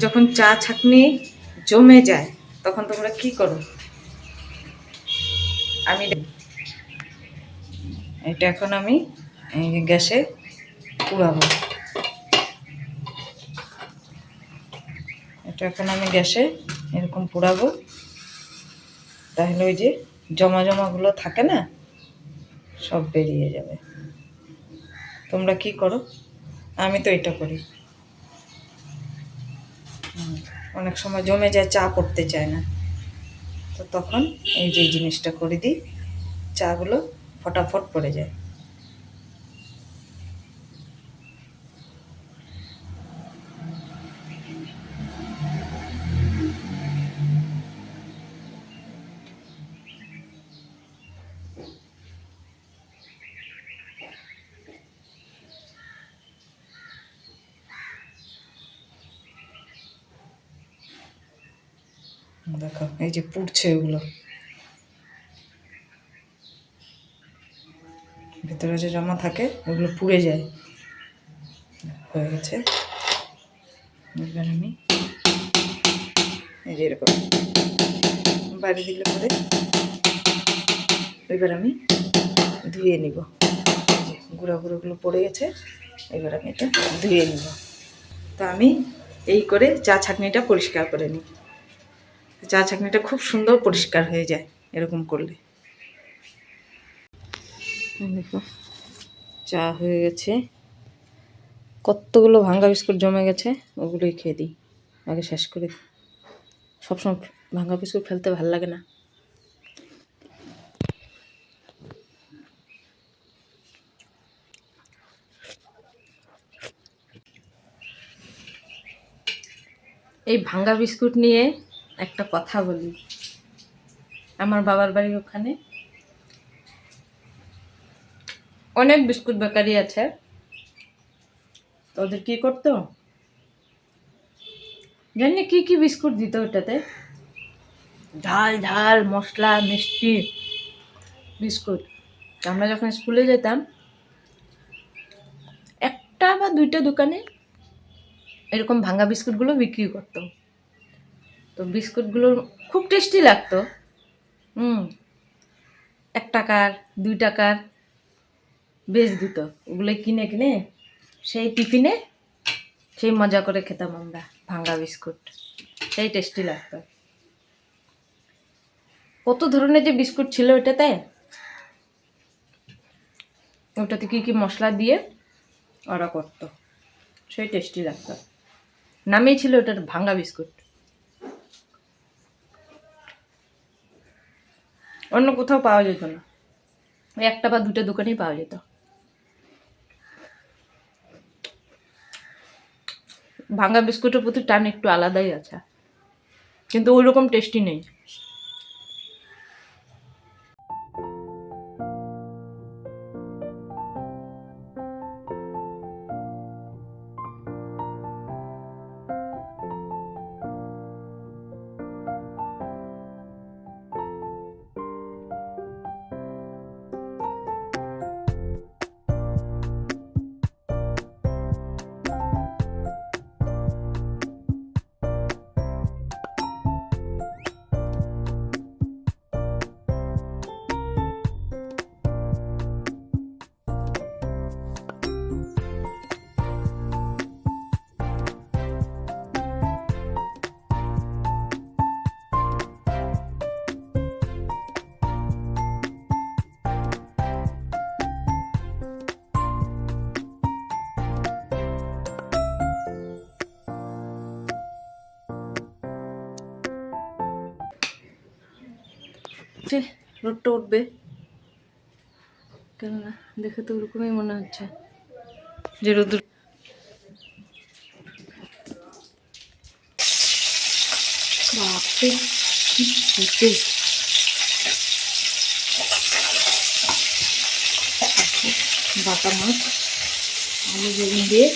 যখন চা ছাঁকনি জমে যায় তখন তোমরা কি করো? আমি এটা এখন আমি গ্যাসে পুড়াবো। এটা এখন আমি গ্যাসে এরকম পোড়াবো, তাহলে ওই যে জমা জমাগুলো থাকে না, সব বেরিয়ে যাবে। তোমরা কি করো? আমি তো এটা করি। অনেক সময় জমে যায়, চা পড়তে চায় না, তো তখন এই যে জিনিসটা করে দিই, চাগুলো ফটাফট পড়ে যায়। দেখো এই যে পুড়ছে, ওগুলো ভিতরে যে জমা থাকে ওগুলো পুড়ে যায়। হয়ে গেছে। এবার আমি এই যে এরকম বাড়ি দিলে পরে এবার আমি ধুয়ে নিব। গুঁড়া গুঁড়োগুলো পড়ে গেছে, এবার আমি এটা ধুয়ে নিব। তো আমি এই করে চা ছাঁকনিটা পরিষ্কার করে নিই। চা ছাঁকনিটা খুব সুন্দর পরিষ্কার হয়ে যায় এরকম করলে। দেখো চা হয়ে গেছে, কতগুলো ভাঙ্গা বিস্কুট জমে গেছে, ওগুলোই খেয়ে দিই, আগে শেষ করে দিই। সবসময় ভাঙ্গা বিস্কুট ফেলতে ভালো লাগে না। এই ভাঙ্গা বিস্কুট নিয়ে একটা কথা বলি। আমার বাবার বাড়ির ওখানে অনেক বিস্কুট বেকারি আছে। তো ওদের কী করতো জানি কি কি বিস্কুট দিত ওটাতে, ঝাল ঝাল মশলা মিষ্টি বিস্কুট। আমরা যখন স্কুলে যেতাম একটা বা দুইটা দোকানে এরকম ভাঙ্গা বিস্কুটগুলো বিক্রি করতো। তো বিস্কুটগুলো খুব টেস্টি লাগতো। 1 টাকার 2 টাকার বেশ দিত। ওগুলো কিনে কিনে সেই টিফিনে সেই মজা করে খেতাম আমরা ভাঙ্গা বিস্কুট, সেই টেস্টি লাগতো। কত ধরনের যে বিস্কুট ছিল ওটাতে, ওটাতে কী কী মশলা দিয়ে ওরা করতো, সেই টেস্টি লাগতো। নামেই ছিল ওটার ভাঙ্গা বিস্কুট, অন্য কোথাও পাওয়া যেত না, ওই একটা বা দুটো দোকানেই পাওয়া যেত। ভাঙ্গা বিস্কুটের প্রতি টান একটু আলাদাই আছে, কিন্তু ওই রকম টেস্টি নেই। রোদটা উঠবে কেননা দেখে তো ওরকমই মনে হচ্ছে যে রোদ। বাটা মাছ আলু বেগুন দিয়ে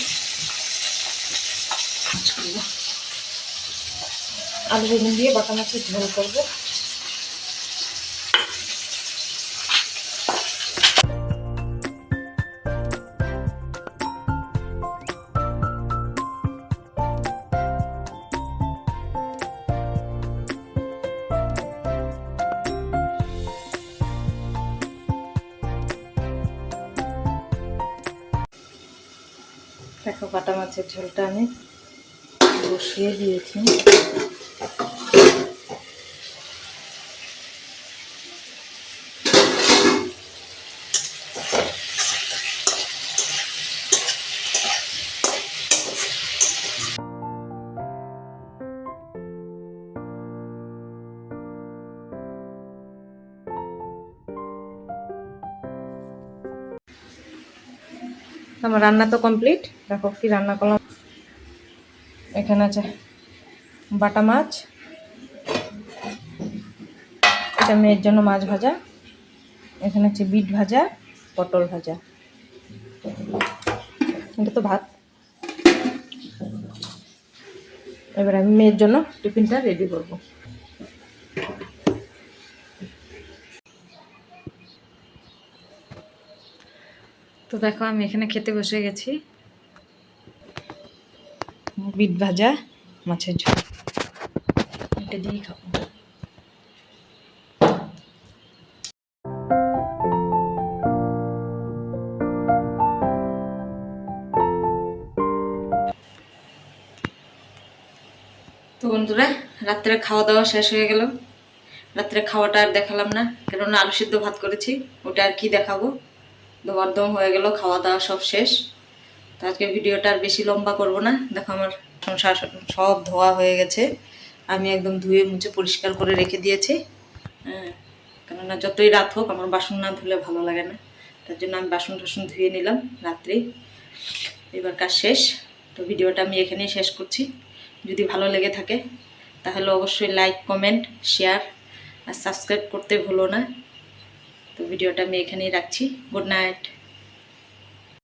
আলু বেগুন দিয়ে বাটা মাছের ঝোল করবো। দেখো বাটা মাছের ঝোলটা আমি বসিয়ে দিয়েছি। আমার রান্না তো কমপ্লিট। দেখো কি রান্না করলাম। এখানে আছে বাটা মাছ, এটা মেয়ের জন্য মাছ ভাজা, এখানে আছে বিট ভাজা, পটল ভাজা, এটা তো ভাত। এবার আমি মেয়ের জন্য টিফিনটা রেডি করব। তো দেখো আমি এখানে খেতে বসে গেছি। বিট ভাজা, মাছের ঝোল, এটা দিয়েই খাবো। তো বন্ধুরা, রাত্রে খাওয়া দাওয়া শেষ হয়ে গেল। রাত্রে খাওয়াটা আর দেখালাম না, কেননা আলু সিদ্ধ ভাত করেছি, ওটা আর কি দেখাবো। দম হয়ে গেল, খাওয়া দাওয়া সব শেষ। তো আজকে ভিডিওটা আর বেশি লম্বা করব না। দেখো আমার সংসার সব ধোয়া হয়ে গেছে, আমি একদম ধুয়ে মুছে পরিষ্কার করে রেখে দিয়েছি। হ্যাঁ, কেননা যতই রাত হোক আমার বাসন না ধুলে ভালো লাগে না, তার জন্য আমি বাসন টাসন ধুয়ে নিলাম রাত্রেই। এবার কাজ শেষ। তো ভিডিওটা আমি এখানেই শেষ করছি। যদি ভালো লেগে থাকে তাহলে অবশ্যই লাইক, কমেন্ট, শেয়ার আর সাবস্ক্রাইব করতে ভুলো না। তো ভিডিওটা আমি এখানেই রাখছি। Good night.